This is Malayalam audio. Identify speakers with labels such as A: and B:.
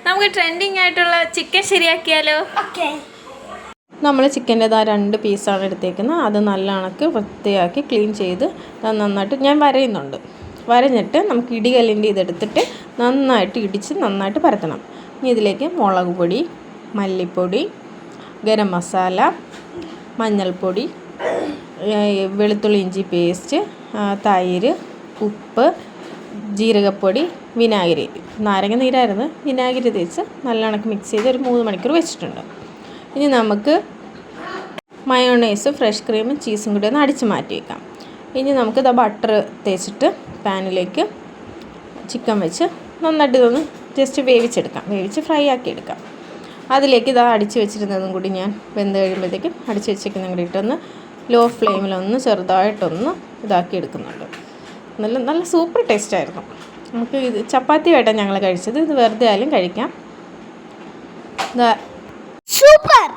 A: നമുക്ക് ട്രെൻഡിങ് ആയിട്ടുള്ള ചിക്കൻ ശരിയാക്കിയാലോ?
B: നമ്മൾ ചിക്കൻ്റെതാ 2 പീസാണ് എടുത്തേക്കുന്നത്. അത് നല്ല കണക്ക് വൃത്തിയാക്കി ക്ലീൻ ചെയ്ത് നന്നായിട്ട് ഞാൻ വരയുന്നുണ്ട്. വരഞ്ഞിട്ട് നമുക്ക് ഇടികല്ലിൻ്റെ ഇതെടുത്തിട്ട് നന്നായിട്ട് ഇടിച്ച് നന്നായിട്ട് പരത്തണം. ഇനി ഇതിലേക്ക് മുളക് പൊടി, മല്ലിപ്പൊടി, ഗരം മസാല, മഞ്ഞൾപ്പൊടി, വെളുത്തുള്ളി ഇഞ്ചി പേസ്റ്റ്, തൈര്, ഉപ്പ്, ജീരകപ്പൊടി, വിനാഗിരി, നാരങ്ങ നീരായിരുന്നു, വിനാഗിരി തേച്ച് നല്ല കണക്ക് മിക്സ് ചെയ്ത് ഒരു 3 മണിക്കൂർ വെച്ചിട്ടുണ്ട്. ഇനി നമുക്ക് മയോണൈസ്, ഫ്രഷ് ക്രീമും ചീസും കൂടി ഒന്ന് അടിച്ച് മാറ്റി വയ്ക്കാം. ഇനി നമുക്ക് ബട്ടർ തേച്ചിട്ട് പാനിലേക്ക് ചിക്കൻ വെച്ച് നന്നായിട്ട് ഇതൊന്ന് ജസ്റ്റ് വേവിച്ച് ഫ്രൈ ആക്കി എടുക്കാം. അതിലേക്ക് അടിച്ച് വെച്ചിരുന്നതും കൂടി ഞാൻ വെന്ത് കഴിയുമ്പോഴത്തേക്കും അടിച്ച് വെച്ചിരിക്കുന്നതും കൂടി ഇട്ടൊന്ന് ലോ ഫ്ലെയിമിലൊന്ന് ചെറുതായിട്ടൊന്ന് ഇതാക്കി എടുക്കുന്നുണ്ട്. നല്ല സൂപ്പർ ടേസ്റ്റായിരുന്നു. നമുക്ക് ഇത് ചപ്പാത്തിയായിട്ടാണ് ഞങ്ങൾ കഴിച്ചത്. ഇത് വെറുതെ ആയാലും കഴിക്കാം.
C: സൂപ്പർ.